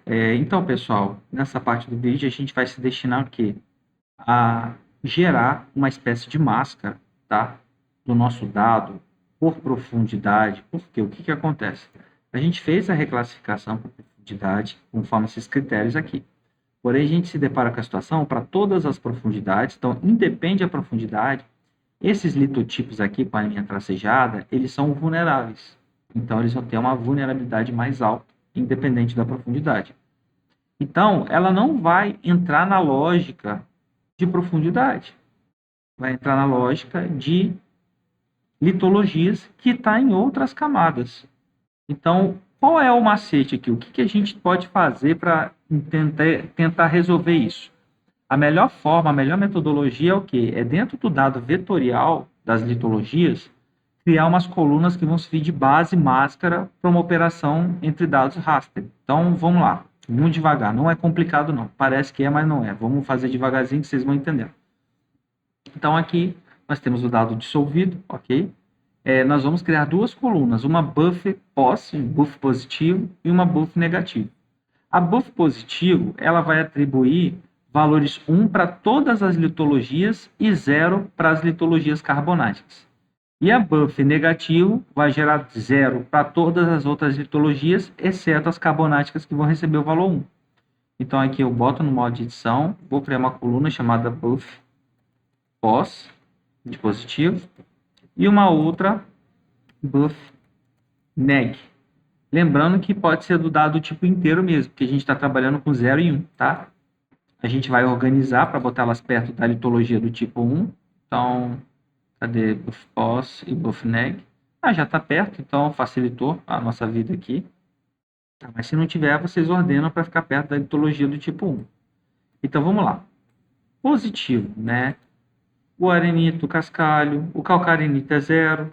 Então, pessoal, nessa parte do vídeo a gente vai se destinar o quê? A gerar uma espécie de máscara, tá? Do nosso dado por profundidade. Por quê? O que acontece? A gente fez a reclassificação por profundidade conforme esses critérios aqui. Porém, a gente se depara com a situação para todas as profundidades, então, independe da profundidade, esses litotipos aqui com a linha tracejada, eles são vulneráveis. Então, eles vão ter uma vulnerabilidade mais alta, independente da profundidade. Então, ela não vai entrar na lógica de profundidade. Vai entrar na lógica de litologias que está em outras camadas. Então, qual é o macete aqui? O que a gente pode fazer para tentar resolver isso? A melhor forma, a melhor metodologia é o quê? É dentro do dado vetorial das litologias, criar umas colunas que vão servir de base máscara para uma operação entre dados raster. Então, vamos lá. Muito devagar. Não é complicado, não. Parece que é, mas não é. Vamos fazer devagarzinho que vocês vão entender. Então, aqui nós temos o dado dissolvido, ok? Nós vamos criar duas colunas, uma buff pos, um buff positivo, e uma buff negativo. A buff positivo, ela vai atribuir valores 1 para todas as litologias e 0 para as litologias carbonáticas. E a buff negativo vai gerar 0 para todas as outras litologias, exceto as carbonáticas que vão receber o valor 1. Então, aqui eu boto no modo de edição, vou criar uma coluna chamada buff pos, de positivo, e uma outra buff neg. Lembrando que pode ser do dado tipo inteiro mesmo, porque a gente está trabalhando com 0 e 1, tá? A gente vai organizar para botar elas perto da litologia do tipo 1. Então, cadê buff pos e buff neg? Já está perto, então facilitou a nossa vida aqui. Mas se não tiver, vocês ordenam para ficar perto da litologia do tipo 1. Então, vamos lá. Positivo, né? O arenito, o cascalho, o calcarenito é 0.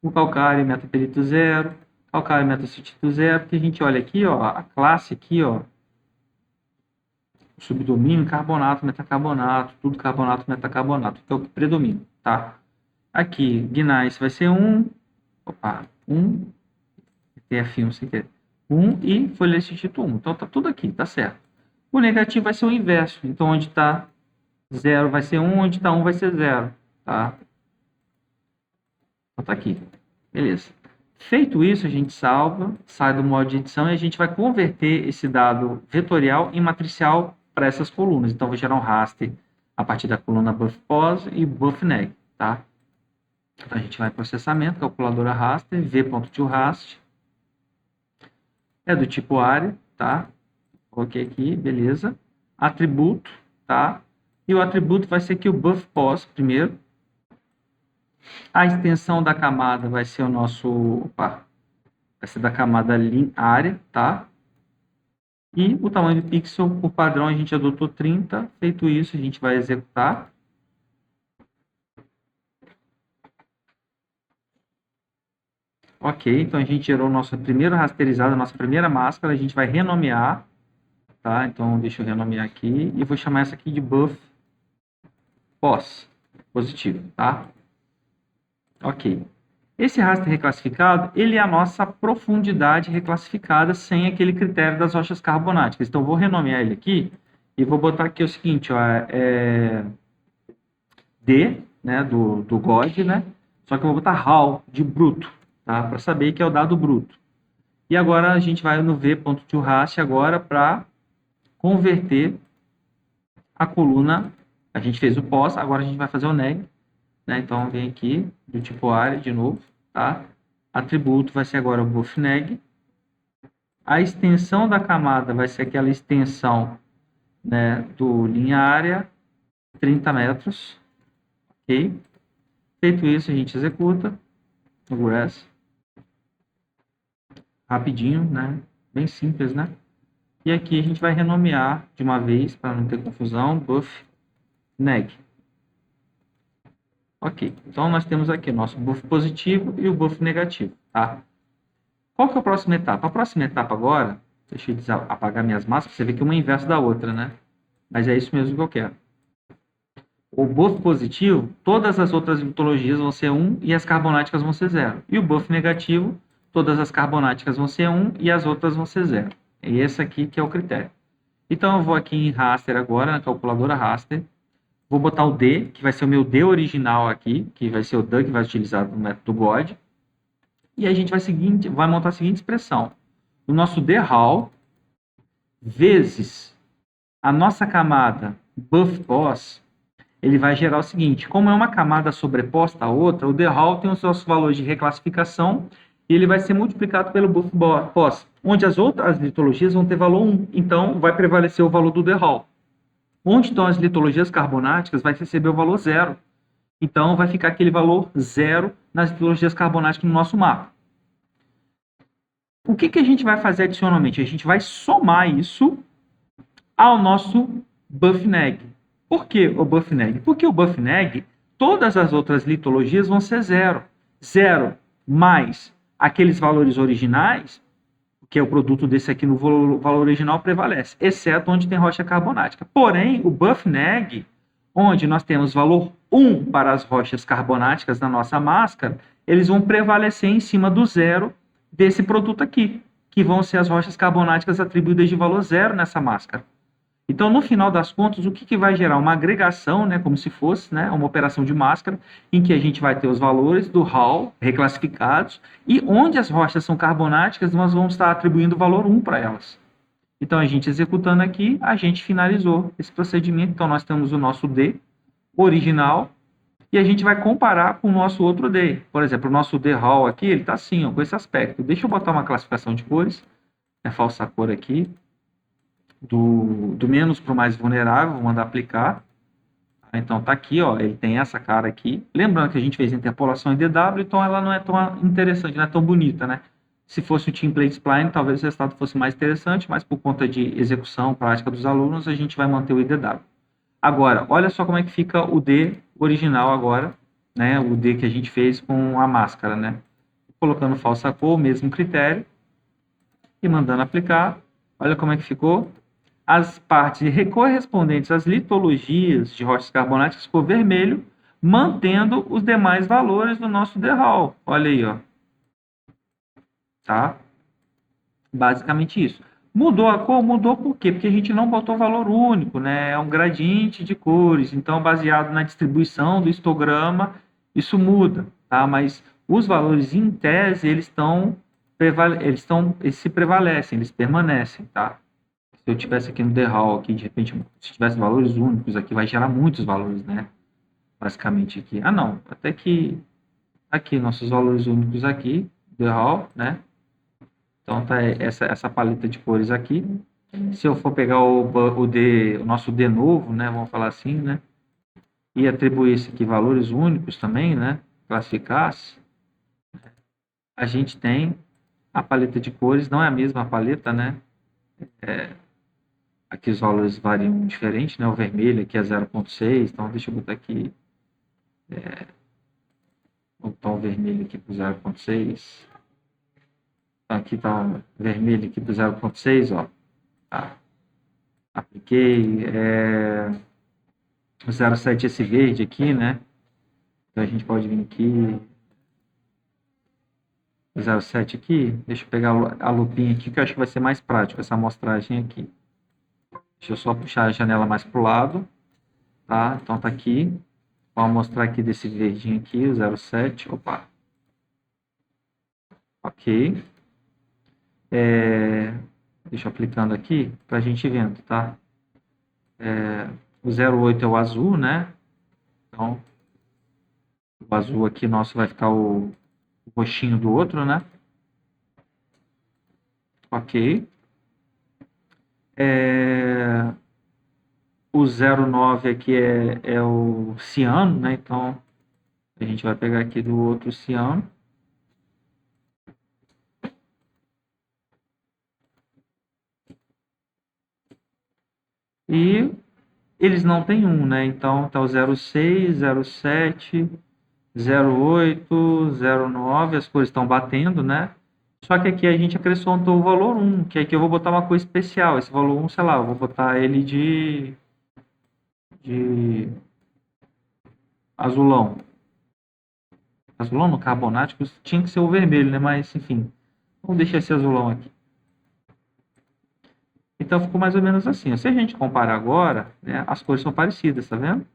O calcário e metaperito 0. Calcário e metacitito 0. Porque a gente olha aqui, ó, a classe aqui, ó, o subdomínio, carbonato, metacarbonato, tudo carbonato, metacarbonato, que é o que predomina, tá? Aqui, gneiss vai ser 1, 1, TF1 sem querer, 1 e folhacitito 1. Então, tá tudo aqui, tá certo. O negativo vai ser o inverso. Então, onde está 0 vai ser 1, onde está 1 vai ser 0, tá? Então, tá aqui. Beleza. Feito isso, a gente salva, sai do modo de edição e a gente vai converter esse dado vetorial em matricial para essas colunas. Então, vou gerar um raster a partir da coluna buff pos e buff neg, tá? Então, a gente vai em processamento, calculadora raster, v.toRaster. É do tipo área, tá? Coloquei aqui, beleza. Atributo, tá? E o atributo vai ser aqui o buff pos primeiro. A extensão da camada vai ser o nosso, vai ser da camada área, tá? E o tamanho do pixel, por padrão, a gente adotou 30. Feito isso, a gente vai executar. Ok, então a gente gerou nossa primeira rasterizada, nossa primeira máscara, a gente vai renomear, tá? Então, deixa eu renomear aqui e vou chamar essa aqui de buff pos, positivo, tá? Ok. Esse raster reclassificado, ele é a nossa profundidade reclassificada sem aquele critério das rochas carbonáticas. Então, eu vou renomear ele aqui e vou botar aqui o seguinte, ó, D, né, do God, né? Só que eu vou botar raw, de bruto, tá? Para saber que é o dado bruto. E agora a gente vai no v.toRaster agora para converter a coluna. A gente fez o pos, agora a gente vai fazer o neg. Né? Então, vem aqui, do tipo área, de novo, tá? Atributo vai ser agora o buff neg. A extensão da camada vai ser aquela extensão, né, do linha área, 30 metros. Ok? Feito isso, a gente executa o grass. Rapidinho, né? Bem simples, né? E aqui a gente vai renomear de uma vez, para não ter confusão, buff neg. Ok, então nós temos aqui o nosso buff positivo e o buff negativo, tá? Qual que é a próxima etapa? A próxima etapa agora, deixa eu apagar minhas máscaras, você vê que uma é inverso da outra, né? Mas é isso mesmo que eu quero. O buff positivo, todas as outras litologias vão ser 1 e as carbonáticas vão ser 0. E o buff negativo, todas as carbonáticas vão ser 1 e as outras vão ser 0. E esse aqui que é o critério. Então, eu vou aqui em raster agora, na calculadora raster. Vou botar o D, que vai ser o meu D original aqui, que vai ser o D que vai ser utilizado no método God. E a gente vai montar a seguinte expressão. O nosso DHAL vezes a nossa camada buff-pos, ele vai gerar o seguinte, como é uma camada sobreposta à outra, o DHAL tem os seus valores de reclassificação e ele vai ser multiplicado pelo buff-pos, onde as outras litologias vão ter valor 1, então vai prevalecer o valor do DHAL. Onde estão as litologias carbonáticas, vai receber o valor 0. Então, vai ficar aquele valor 0 nas litologias carbonáticas no nosso mapa. O que a gente vai fazer adicionalmente? A gente vai somar isso ao nosso buff-neg. Por que o buff-neg? Porque o buff-neg, todas as outras litologias vão ser 0. 0 mais aqueles valores originais, que é o produto desse aqui no valor original, prevalece, exceto onde tem rocha carbonática. Porém, o buff-neg, onde nós temos valor 1 para as rochas carbonáticas na nossa máscara, eles vão prevalecer em cima do 0 desse produto aqui, que vão ser as rochas carbonáticas atribuídas de valor 0 nessa máscara. Então, no final das contas, o que vai gerar? Uma agregação, né, como se fosse, né, uma operação de máscara, em que a gente vai ter os valores do HAL reclassificados, e onde as rochas são carbonáticas, nós vamos estar atribuindo o valor 1 para elas. Então, a gente executando aqui, a gente finalizou esse procedimento. Então, nós temos o nosso D original, e a gente vai comparar com o nosso outro D. Por exemplo, o nosso D HAL aqui, ele está assim, ó, com esse aspecto. Deixa eu botar uma classificação de cores, falsa cor aqui, do menos para o mais vulnerável, vou mandar aplicar. Então, tá aqui, ó, ele tem essa cara aqui. Lembrando que a gente fez interpolação em DW, então ela não é tão interessante, não é tão bonita, né? Se fosse o template spline, talvez o resultado fosse mais interessante, mas por conta de execução prática dos alunos, a gente vai manter o IDW. Agora, olha só como é que fica o D original agora, né? O D que a gente fez com a máscara, né? Colocando falsa cor, mesmo critério, e mandando aplicar. Olha como é que ficou. As partes correspondentes às litologias de rochas carbonáticas ficou vermelho, mantendo os demais valores do nosso DHAL. Olha aí, ó. Tá? Basicamente isso. Mudou a cor? Mudou por quê? Porque a gente não botou valor único, né? É um gradiente de cores. Então, baseado na distribuição do histograma, isso muda, tá? Mas os valores, em tese, eles se prevalecem, eles permanecem, tá? Se eu tivesse aqui no DHAL, aqui, de repente, se tivesse valores únicos aqui, vai gerar muitos valores, né? Basicamente aqui. Ah, não. Até que aqui, nossos valores únicos aqui, DHAL, né? Então, tá essa paleta de cores aqui. Se eu for pegar o nosso D novo, né? Vamos falar assim, né? E atribuir aqui valores únicos também, né? Classificasse. A gente tem a paleta de cores, não é a mesma paleta, né? Aqui os valores variam diferente, né? O vermelho aqui é 0,6, então deixa eu botar aqui o tom vermelho aqui para 0,6. Então, aqui está o vermelho aqui para 0,6, ó. Tá. Apliquei o 0,7 esse verde aqui, né? Então a gente pode vir aqui 0,7 aqui. Deixa eu pegar a lupinha aqui, que eu acho que vai ser mais prático essa amostragem aqui. Deixa eu só puxar a janela mais para o lado, tá? Então tá aqui. Vou mostrar aqui desse verdinho aqui, o 0,7. Opa. Ok. Deixa eu aplicando aqui para a gente vendo, tá? O 0,8 é o azul, né? Então, o azul aqui nosso vai ficar o roxinho do outro, né? Ok. O 0,9 aqui é o ciano, né? Então, a gente vai pegar aqui do outro ciano. E eles não têm 1, né? Então, tá o 0,6, 0,7, 0,8, 0,9, as cores estão batendo, né? Só que aqui a gente acrescentou o valor 1, que aqui eu vou botar uma coisa especial. Esse valor 1, sei lá, eu vou botar ele de azulão. Azulão no carbonático tinha que ser o vermelho, né? Mas, enfim, vamos deixar esse azulão aqui. Então, ficou mais ou menos assim. Ó. Se a gente comparar agora, né, as cores são parecidas, tá vendo?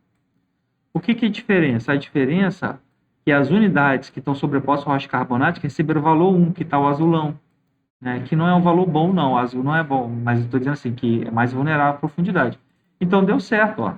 O que é a diferença? A diferença é que as unidades que estão sobrepostas ao rocha carbonática receberam o valor 1, que está o azulão. Né, que não é um valor bom, não. O azul não é bom, mas estou dizendo assim, que é mais vulnerável à profundidade. Então, deu certo, ó.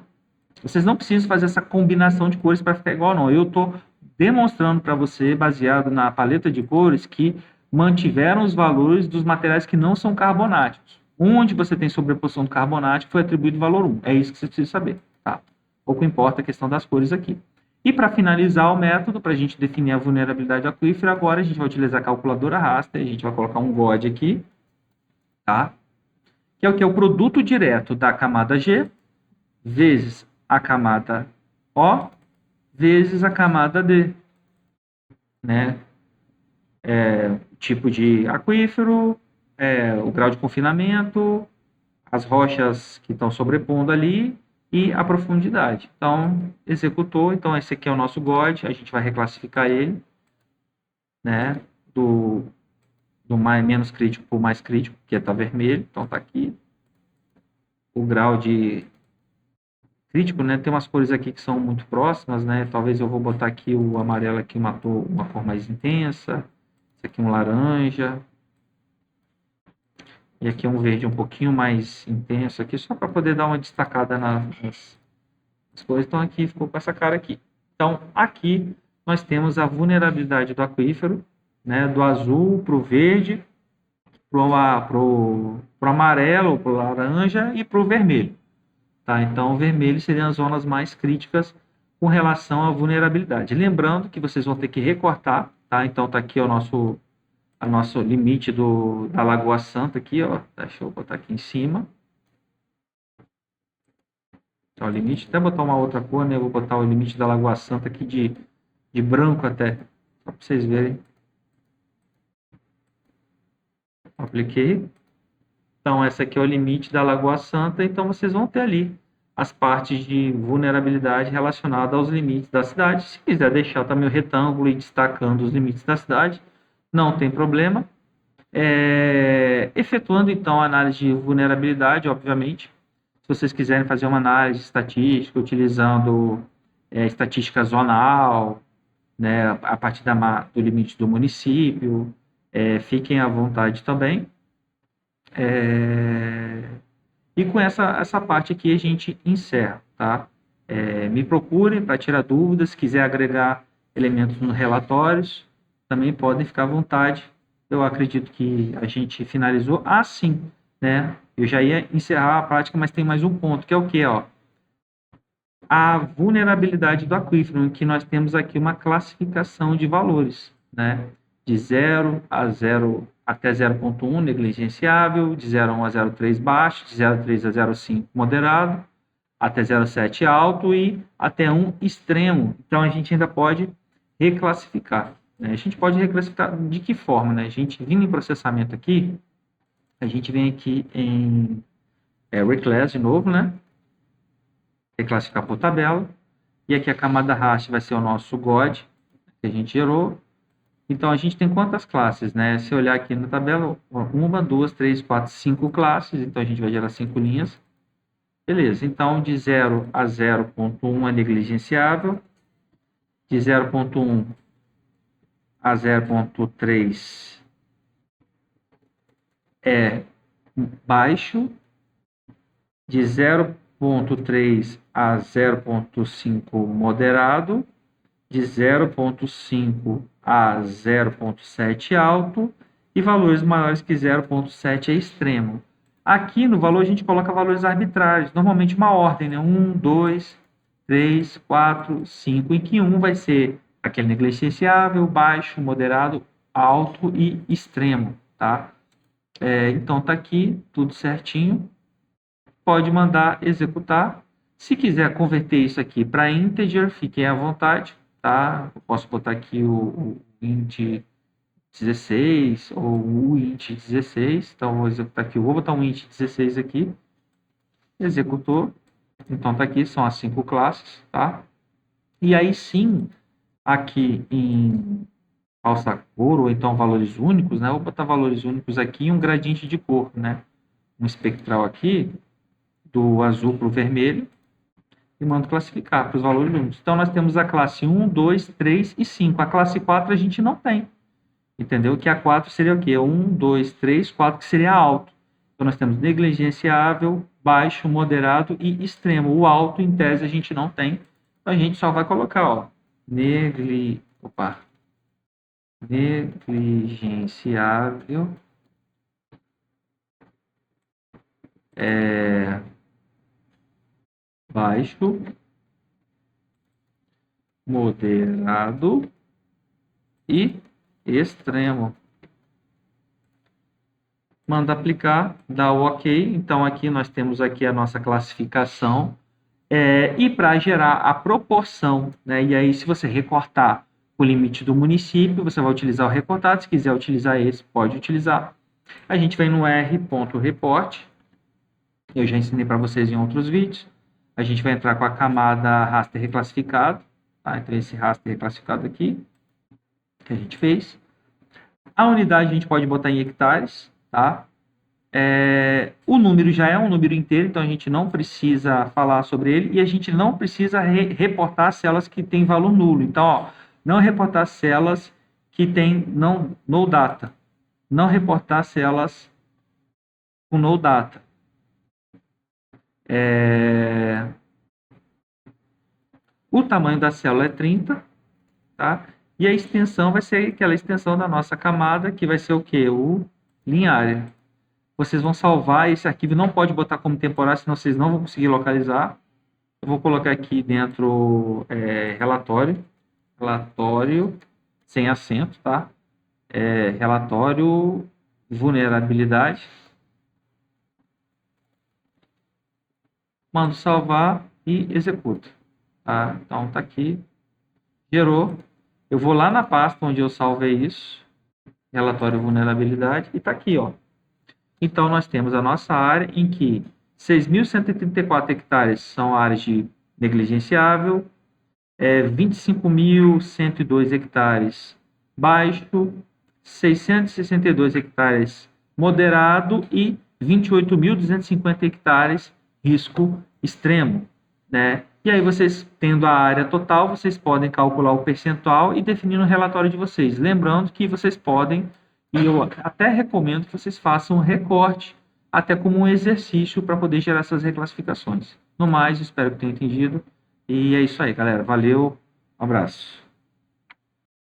Vocês não precisam fazer essa combinação de cores para ficar igual, não. Eu estou demonstrando para você, baseado na paleta de cores, que mantiveram os valores dos materiais que não são carbonáticos. Onde você tem sobreposição do carbonático, foi atribuído o valor 1. É isso que você precisa saber. Tá? Pouco importa a questão das cores aqui. E para finalizar o método, para a gente definir a vulnerabilidade aquífera, agora a gente vai utilizar a calculadora raster, a gente vai colocar um GOD aqui, tá? Que é o que? O produto direto da camada G vezes a camada O vezes a camada D, né? Tipo de aquífero, o grau de confinamento, as rochas que estão sobrepondo ali e a profundidade. Então, executou. Então, esse aqui é o nosso GOD. A gente vai reclassificar ele, né? Do menos crítico para o mais crítico, que está vermelho. Então, está aqui. O grau de crítico, né? Tem umas cores aqui que são muito próximas, né? Talvez eu vou botar aqui o amarelo aqui, matou uma cor mais intensa. Esse aqui um laranja. E aqui um verde um pouquinho mais intenso aqui, só para poder dar uma destacada nas cores. Então, aqui ficou com essa cara aqui. Então, aqui nós temos a vulnerabilidade do aquífero, né, do azul para o verde, para o amarelo, para o laranja e para o vermelho. Tá? Então, o vermelho seriam as zonas mais críticas com relação à vulnerabilidade. Lembrando que vocês vão ter que recortar, tá? Então, está aqui o nosso limite da Lagoa Santa aqui, ó. Deixa eu botar aqui em cima. Então, o limite, até botar uma outra cor, né? Eu vou botar o limite da Lagoa Santa aqui de branco até, só para vocês verem. Apliquei. Então, essa aqui é o limite da Lagoa Santa, então vocês vão ter ali as partes de vulnerabilidade relacionadas aos limites da cidade. Se quiser deixar também o retângulo e destacando os limites da cidade, não tem problema. Efetuando, então, a análise de vulnerabilidade, obviamente, se vocês quiserem fazer uma análise estatística utilizando estatística zonal, né, a partir do limite do município, fiquem à vontade também. E com essa parte aqui a gente encerra, tá? Me procurem para tirar dúvidas, se quiser agregar elementos nos relatórios, também podem ficar à vontade. Eu acredito que a gente finalizou. Sim, né? Eu já ia encerrar a prática, mas tem mais um ponto, que é o quê? Ó? A vulnerabilidade do aquífero, em que nós temos aqui uma classificação de valores, né? De 0 até 0,1 negligenciável, de 0,1 a 0,3 baixo, de 0,3 a 0,5 moderado, até 0,7 alto e até 1 extremo. Então, a gente ainda pode reclassificar. Né? A gente pode reclassificar de que forma? Né? A gente vindo em processamento aqui, a gente vem aqui em Reclass de novo, né? Reclassificar por tabela. E aqui a camada raster vai ser o nosso GOD, que a gente gerou. Então, a gente tem quantas classes, né? Se olhar aqui na tabela, 1, 2, 3, 4, 5 classes. Então, a gente vai gerar 5 linhas. Beleza. Então, de 0 a 0,1 é negligenciável. De 0,1 a 0,3 é baixo. De 0,3 a 0,5 moderado. De 0,5 a 0,7 alto e valores maiores que 0,7 é extremo. Aqui no valor a gente coloca valores arbitrários, normalmente uma ordem, né? 1, 2, 3, 4, 5, em que 1 vai ser aquele negligenciável, baixo, moderado, alto e extremo, tá? Então tá aqui tudo certinho. Pode mandar executar. Se quiser converter isso aqui para integer, fiquem à vontade. Tá? Eu posso botar aqui o int 16 ou o int 16. Então, vou executar aqui. Eu vou botar um int 16 aqui. Executou. Então, tá aqui. São as 5 classes. Tá? E aí, sim, aqui em falsa cor ou então valores únicos, né? Eu vou botar valores únicos aqui e um gradiente de cor, né? um espectral aqui, do azul para o vermelho, e mando classificar para os valores únicos. Então, nós temos a classe 1, 2, 3 e 5. A classe 4 a gente não tem. Entendeu? Que a 4 seria o quê? 1, 2, 3, 4, que seria alto. Então, nós temos negligenciável, baixo, moderado e extremo. O alto, em tese, a gente não tem. Então, a gente só vai colocar, ó, negligenciável, baixo, moderado e extremo. Manda aplicar, dá o OK. Então, aqui nós temos aqui a nossa classificação. E para gerar a proporção, né? E aí, se você recortar o limite do município, você vai utilizar o recortado. Se quiser utilizar esse, pode utilizar. A gente vem no R.report. Eu já ensinei para vocês em outros vídeos. A gente vai entrar com a camada raster reclassificado. Tá? Então, esse raster reclassificado aqui, que a gente fez. A unidade a gente pode botar em hectares, tá? O número já é um número inteiro, então a gente não precisa falar sobre ele, e a gente não precisa reportar células que têm valor nulo. Então, ó, não reportar células que têm no data. Não reportar células com no data. O tamanho da célula é 30, tá? E a extensão vai ser aquela extensão da nossa camada, que vai ser o quê? O linear. Vocês vão salvar esse arquivo, não pode botar como temporário, senão vocês não vão conseguir localizar. Eu vou colocar aqui dentro relatório sem acento, tá? Relatório vulnerabilidade. Mando salvar e executo. Tá? Então, tá aqui, gerou. Eu vou lá na pasta onde eu salvei isso, relatório vulnerabilidade, e tá aqui, ó. Então, nós temos a nossa área em que 6.134 hectares são áreas de negligenciável, 25.102 hectares baixo, 662 hectares moderado e 28.250 hectares risco extremo, né? E aí, vocês, tendo a área total, vocês podem calcular o percentual e definir no relatório de vocês. Lembrando que vocês podem, e eu até recomendo que vocês façam um recorte, até como um exercício para poder gerar essas reclassificações. No mais, espero que tenham entendido. E é isso aí, galera. Valeu, um abraço.